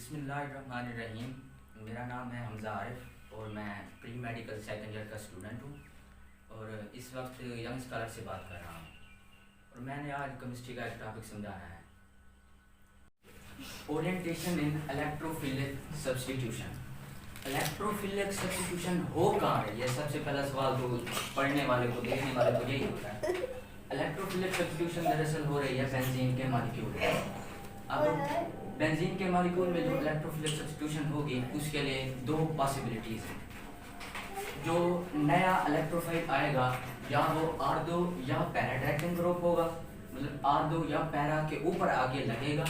बिस्मिल्लाहिर्रहमानिर्रहीम। मेरा नाम है हमज़ा आरिफ और मैं प्री मेडिकल सेकंड ईयर का स्टूडेंट हूँ और इस वक्त यंग स्कॉलर से बात कर रहा हूँ और मैंने आज केमिस्ट्री का एक टॉपिक समझाना है, ओरिएंटेशन इन इलेक्ट्रोफिलिक सब्स्टिट्यूशन। इलेक्ट्रोफिलिक सब्स्टिट्यूशन हो कहाँ है, ये सबसे पहला सवाल तो पढ़ने वाले को, देखने वाले को यही होता है। इलेक्ट्रोफिलिक सब्स्टिट्यूशन दरअसल हो रही है बेंजीन के मॉलिक्यूल में। अब बेंजीन के मॉलिक्यूल में जो इलेक्ट्रोफिलिक सब्स्टिट्यूशन होगी उसके लिए दो पॉसिबिलिटीज़ हैं। जो नया इलेक्ट्रोफाइल आएगा या वो आर्दो या पैराडाइटिन ग्रुप होगा, मतलब आर्दो या पैरा के ऊपर आगे लगेगा,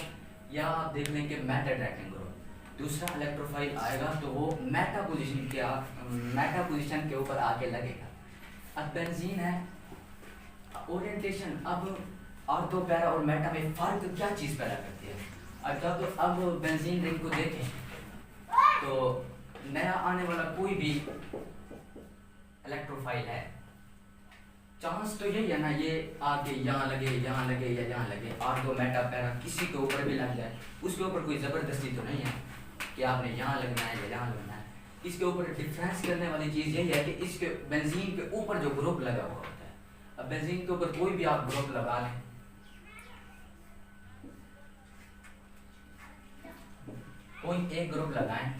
या आप देख लें कि मेटाडाइटिन ग्रुप। दूसरा इलेक्ट्रोफाइल आएगा तो वो मेटा पोजीशन के ऊपर आके लगेगा। अब बेंजीन है, ओरिएंटेशन, अब आर्दो पैरा और मेटा में फ़र्क क्या चीज़ पैदा करती है। अब बेंजीन रिंग को देखें तो नया आने वाला कोई भी इलेक्ट्रोफाइल है, चांस तो यही है ना, ये आगे यहाँ लगे, यहाँ लगे या यहाँ लगे, आर्दो मेटा पैरा किसी के ऊपर भी लग जाए, उसके ऊपर कोई ज़बरदस्ती तो नहीं है कि आपने यहाँ लगना है या यहाँ लगना है। इसके ऊपर डिफरेंस करने वाली चीज़ यही है कि इसके बेंजीन के ऊपर जो ग्रुप लगा हुआ होता है। अब बेंजीन के ऊपर कोई भी आप ग्रुप लगा लें, कोई एक ग्रुप लगाएं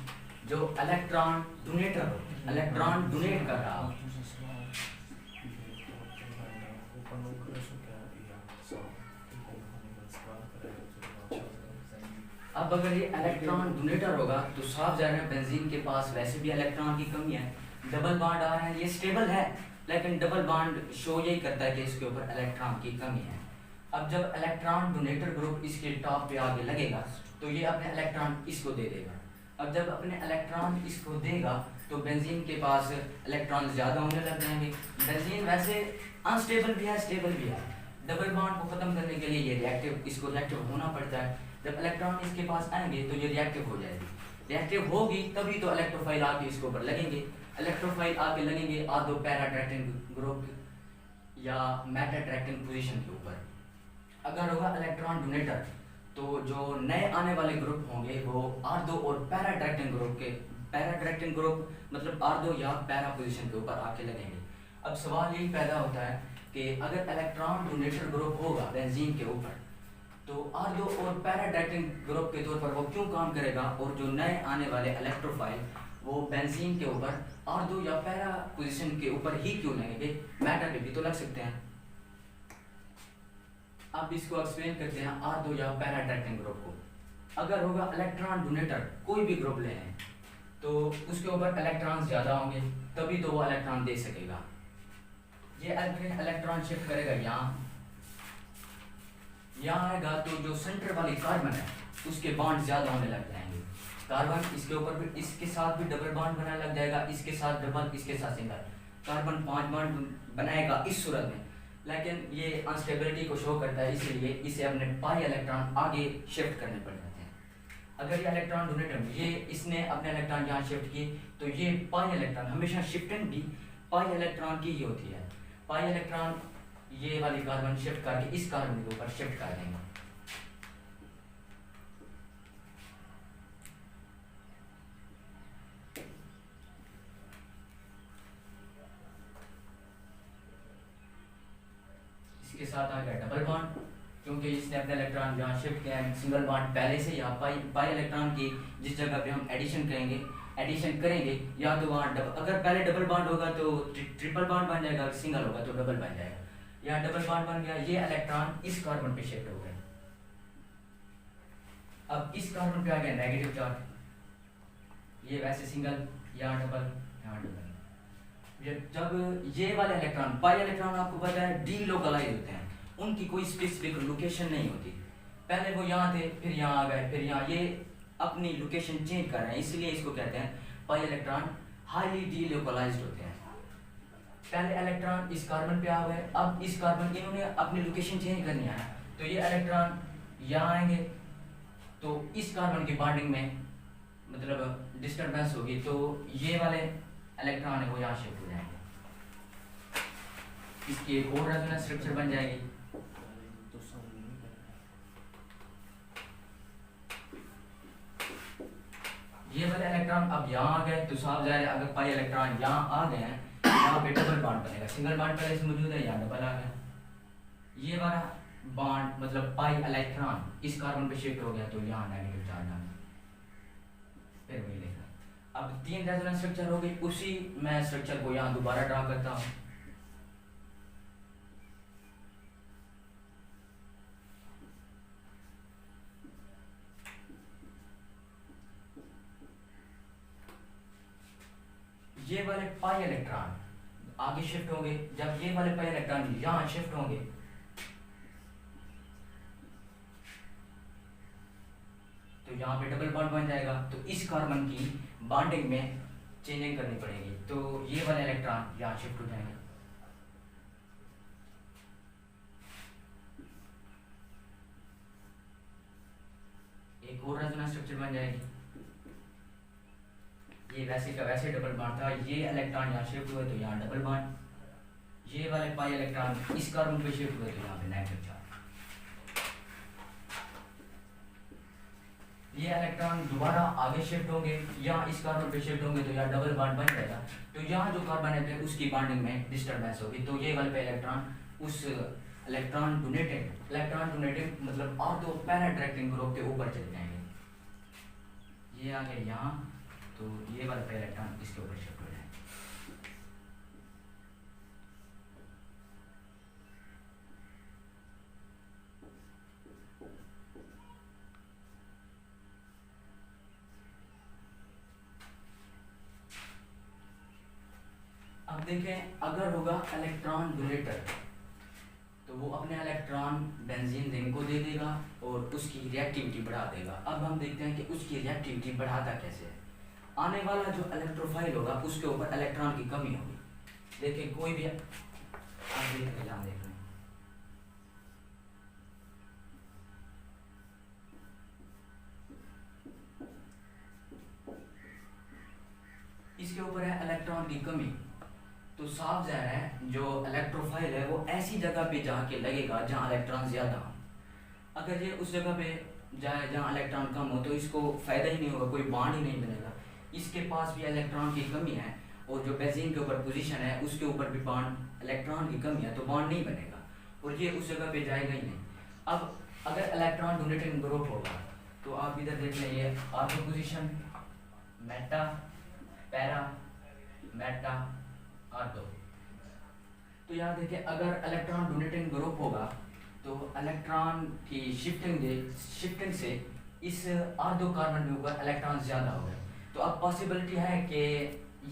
जो इलेक्ट्रॉन डोनेटर हो, इलेक्ट्रॉन डोनेट कर रहा हो। अब अगर ये इलेक्ट्रॉन डोनेटर होगा तो साफ जाहिर है बेंजीन के पास वैसे भी इलेक्ट्रॉन की कमी है, डबल बॉन्ड आ रहे हैं, ये स्टेबल है लेकिन डबल बॉन्ड शो यही करता है कि इसके ऊपर इलेक्ट्रॉन की कमी है। अब जब इलेक्ट्रॉन डोनेटर ग्रुप इसके टॉप पे आगे लगेगा तो ये अपने इलेक्ट्रॉन इसको दे देगा। अब जब अपने इलेक्ट्रॉन इसको देगा तो बेंजीन के पास इलेक्ट्रॉन ज़्यादा होने लग जाएंगे। बेंजीन वैसे अनस्टेबल भी है, स्टेबल भी है। डबल बॉन्ड को ख़त्म करने के लिए ये इसको रिएक्टिव होना पड़ता है। जब इलेक्ट्रॉन इसके पास आएंगे तो ये रिएक्टिव हो जाएगी, रिएक्टिव होगी तभी तो इलेक्ट्रोफाइल आके इसके ऊपर लगेंगे। इलेक्ट्रोफाइल आके लगेंगे आधो पैराडाइटिन ग्रुप या मेटाडाइटिन पोजीशन के ऊपर। अगर होगा इलेक्ट्रॉन डोनेटर तो जो नए आने वाले ग्रुप होंगे वो आर्दो और पैराडाइटिन ग्रुप मतलब आर्दो या पैरा पोजीशन के ऊपर आके लगेंगे। अब सवाल यही पैदा होता है कि अगर इलेक्ट्रॉन डोनेटर ग्रुप होगा बेंजीन के ऊपर तो आर्दो और पैराडाइटिन ग्रुप के तौर पर वो क्यों काम करेगा, और जो नए आने वाले इलेक्ट्रोफाइल वो बेंजीन के ऊपर आर्दो या पैरा पोजीशन के ऊपर ही क्यों लगेंगे, मेटा पे भी तो लग सकते हैं। अब इसको एक्सप्लेन करते हैं आर्दो या पैराडाइटिन ग्रुप को। अगर होगा इलेक्ट्रॉन डोनेटर, कोई भी ग्रुप ले लें, तो उसके ऊपर इलेक्ट्रॉन ज़्यादा होंगे तभी तो वो इलेक्ट्रॉन दे सकेगा। ये इलेक्ट्रॉन शिफ्ट करेगा यहाँ आएगा तो जो सेंटर वाली कार्बन है उसके बॉन्ड ज़्यादा होने लग जाएंगे। कार्बन इसके ऊपर भी, इसके साथ भी डबल बॉन्ड बनाने लग जाएगा, इसके साथ डबल, इसके साथ सिंगल। कार्बन 5 बॉन्ड बनाएगा इस सूरत में, लेकिन ये अनस्टेबिलिटी को शो करता है, इसीलिए इसे अपने पाई इलेक्ट्रॉन आगे शिफ्ट करने पड़ जाते हैं। अगर ये इलेक्ट्रॉन डोनेटर ये इसने अपने इलेक्ट्रॉन यहाँ शिफ्ट किए तो ये पाई इलेक्ट्रॉन, हमेशा शिफ्टिंग भी पाई इलेक्ट्रॉन की ही होती है। पाई इलेक्ट्रॉन ये वाली कार्बन शिफ्ट करके इस कार्बन के ऊपर शिफ्ट कर देंगे। इसके साथ आ गया डबल बॉन्ड, क्योंकि इसने अपने इलेक्ट्रॉन जहाँ शिफ्ट किया है। सिंगल बॉन्ड पहले से या पाई इलेक्ट्रॉन की जिस जगह पे हम एडिशन करेंगे या तो वहाँ अगर पहले डबल बॉन्ड होगा तो ट्रिपल बॉन्ड बन जाएगा, सिंगल होगा तो डबल बन जाएगा। या डबल बॉन्ड बन गया, ये इलेक्ट्रॉन इस कार्बन पे शिफ्ट हो गए। अब इस कार्बन पे आ गया नेगेटिव चार्ज, ये वैसे सिंगल, यहाँ डबल, यहाँ डबल। जब ये वाले इलेक्ट्रॉन, पाई इलेक्ट्रॉन आपको पता है डीलोकलाइज होते हैं, उनकी कोई स्पेसिफिक लोकेशन नहीं होती। पहले वो यहाँ थे, फिर यहाँ आ गए, फिर यहाँ, ये अपनी लोकेशन चेंज कर रहे हैं, इसलिए इसको कहते हैं पाई इलेक्ट्रॉन हाईली डीलोकलाइज्ड होते हैं। पहले इलेक्ट्रॉन इस कार्बन पे आ गए, अब इस कार्बन, इन्होंने अपनी लोकेशन चेंज करनी है तो ये इलेक्ट्रॉन यहाँ आएंगे तो इस कार्बन की बॉन्डिंग में मतलब डिस्टर्बेंस होगी, तो ये वाले इलेक्ट्रॉन है वो यहाँ शिफ्ट हो जाएंगे, इसकी एक और रेजोनेंस स्ट्रक्चर बन जाएगी। ये वाले इलेक्ट्रॉन अब यहाँ आ गए तो साफ जाहिर है अगर पाई इलेक्ट्रॉन यहाँ आ गए हैं, यहाँ पे डबल बॉन्ड बनेगा, सिंगल बॉन्ड पहले से मौजूद है, यहाँ डबल आ गया, ये वाला बॉन्ड मतलब पाई इलेक्ट्रॉन इस कार्बन पे शिफ्ट हो गया तो यहाँ नेगेटिव चार्ज आ गया, फिर वही लिखा। अब 3 रेजोनेंस स्ट्रक्चर हो गई, उसी मैं स्ट्रक्चर को यहाँ दोबारा ड्रा करता हूँ। ये वाले पाई इलेक्ट्रॉन आगे शिफ्ट होंगे, जब ये वाले पाई इलेक्ट्रॉन यहाँ शिफ्ट होंगे तो यहाँ पे डबल बॉन्ड बन जाएगा, तो इस कार्बन की बॉन्डिंग में चेंजिंग करनी पड़ेगी, तो ये वाले इलेक्ट्रॉन यहाँ शिफ्ट हो जाएंगे। एक और रेजोनेंस स्ट्रक्चर बन जाएगी, ये वैसे का वैसे डबल बॉन्ड था, ये इलेक्ट्रॉन यहाँ शिफ्ट हुए तो यहाँ डबल बॉन्ड, ये वाले पाई इलेक्ट्रॉन इस कार्बन पे शिफ्ट हुए तो यहाँ पे नेगेटिव चार्ज। ये इलेक्ट्रॉन दोबारा आगे शिफ्ट होंगे, यहाँ इस कार्बन पे शिफ्ट होंगे तो यहाँ डबल बॉन्ड बन जाएगा, तो यहाँ जो कार्बन है उसकी बॉन्डिंग में डिस्टर्बेंस होगी, तो ये वाले पे इलेक्ट्रॉन उस इलेक्ट्रॉन डोनेटिंग मतलब ऑर्थो पैरा डायरेक्टिंग ग्रुप के ऊपर चले जाएंगे, ये आ गए यहाँ, तो ये वाला पे इलेक्ट्रॉन इसके ऊपर शिफ्ट हो जाएंगे। अब देखें अगर होगा इलेक्ट्रॉन डोनेटर तो वो अपने इलेक्ट्रॉन बेंजीन रिंग को दे देगा और उसकी रिएक्टिविटी बढ़ा देगा। अब हम देखते हैं कि उसकी रिएक्टिविटी बढ़ाता कैसे है। आने वाला जो इलेक्ट्रोफाइल होगा उसके ऊपर इलेक्ट्रॉन की कमी होगी। देखिए कोई भी आप देख रहे हैं, इसके ऊपर है इलेक्ट्रॉन की कमी, तो साफ जाहिर है जो इलेक्ट्रोफाइल है वो ऐसी जगह पे जाके लगेगा जहाँ इलेक्ट्रॉन ज़्यादा हो। अगर ये उस जगह पे जाए जहाँ इलेक्ट्रॉन कम हो तो इसको फ़ायदा ही नहीं होगा, कोई बॉन्ड ही नहीं बनेगा। इसके पास भी इलेक्ट्रॉन की कमी है और जो बेंजीन के ऊपर पोजीशन है उसके ऊपर भी बॉन्ड इलेक्ट्रॉन की कमी है, तो बॉन्ड नहीं बनेगा और ये उस जगह पे जाएगा ही नहीं। अब अगर इलेक्ट्रॉन डोनेटिंग ग्रुप होगा तो आप इधर देख लें, ये ortho position, Meta, para, Meta, ortho. तो यहाँ देखिए अगर इलेक्ट्रॉन डोनेटिंग ग्रुप होगा तो इलेक्ट्रॉन की शिफ्टिंग से इस ऑर्थो कार्बन के ऊपर इलेक्ट्रॉन ज़्यादा हो गए, तो अब पॉसिबिलिटी है कि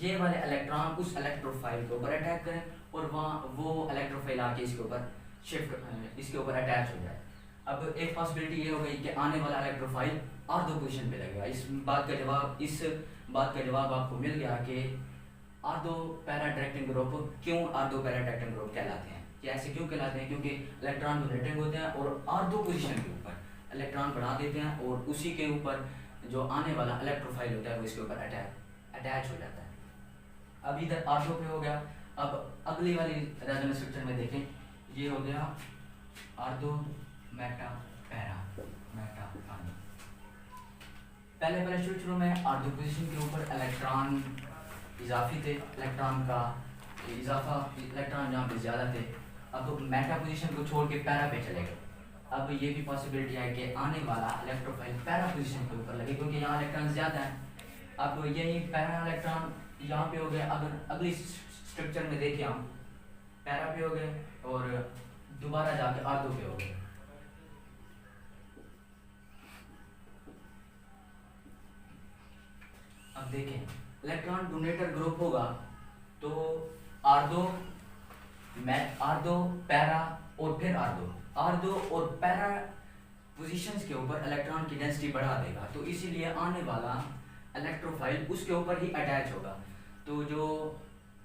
ये वाले इलेक्ट्रॉन उस इलेक्ट्रोफाइल के ऊपर अटैक करें और वहाँ वो इलेक्ट्रोफाइल आके इसके ऊपर अटैच हो जाए। अब एक पॉसिबिलिटी ये हो गई कि आने वाला इलेक्ट्रोफाइल ऑर्थो पोजीशन पे लगेगा। इस बात का जवाब आपको मिल गया कि ऑर्थो पैरा डायरेक्टिंग ग्रुप क्यों ऑर्थो पैरा डायरेक्टिंग ग्रुप कहलाते हैं, कि ऐसे क्यों कहलाते हैं, क्योंकि इलेक्ट्रॉन डोनेटिंग होते हैं और ऑर्थो पोजीशन के ऊपर इलेक्ट्रॉन बढ़ा देते हैं और उसी के ऊपर जो आने वाला इलेक्ट्रोफाइल होता है वो इसके ऊपर अटैच हो जाता है। अब इधर ऑर्थो पे हो गया। अब अगली वाली रेजोनेंस स्ट्रक्चर में देखें, ये हो गया ortho, Meta, para, Meta, ortho. पहले शुरू में ऑर्थो पोजीशन के ऊपर इलेक्ट्रॉन इजाफी थे, इलेक्ट्रॉन जहाँ पे ज़्यादा थे। अब मेटा पोजीशन को छोड़ के पैरा पे चले गए। अब ये भी पॉसिबिलिटी है कि आने वाला इलेक्ट्रोफाइल पैरा पोजीशन के ऊपर लगे क्योंकि यहाँ इलेक्ट्रॉन ज़्यादा है। अब यही पैरा इलेक्ट्रॉन यहाँ पे हो गए। अगर अगली स्ट्रक्चर में देखें हम, पैरा पे हो गए और दोबारा जाके ऑर्थो पे हो गए। अब देखें इलेक्ट्रॉन डोनेटर ग्रुप होगा तो ऑर्थो, पैरा और फिर ऑर्थो और पैरा पोजीशंस के ऊपर इलेक्ट्रॉन की डेंसिटी बढ़ा देगा, तो इसीलिए आने वाला इलेक्ट्रोफाइल उसके ऊपर ही अटैच होगा। तो जो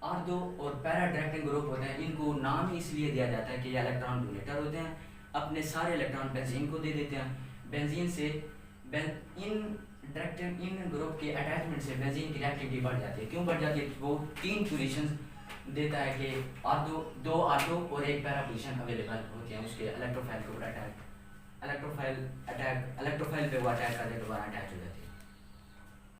ऑर्थो और पैरा डायरेक्टिंग ग्रुप होते हैं इनको नाम इसलिए दिया जाता है कि ये इलेक्ट्रॉन डोनेटर होते हैं, अपने सारे इलेक्ट्रॉन बेंजीन को दे देते हैं। बेंजीन से इन ग्रुप के अटैचमेंट से बेंजीन की रिएक्टिविटी बढ़ जाती है। क्यों बढ़ जाती है? वो 3 पोजीशंस देता है कि दो ऑर्थो और एक पैरा पोजीशन अवेलेबल होती हैं उसके इलेक्ट्रोफाइल के ऊपर इलेक्ट्रोफाइल पे वो अटैक करते दोबारा अटैच हो जाती है।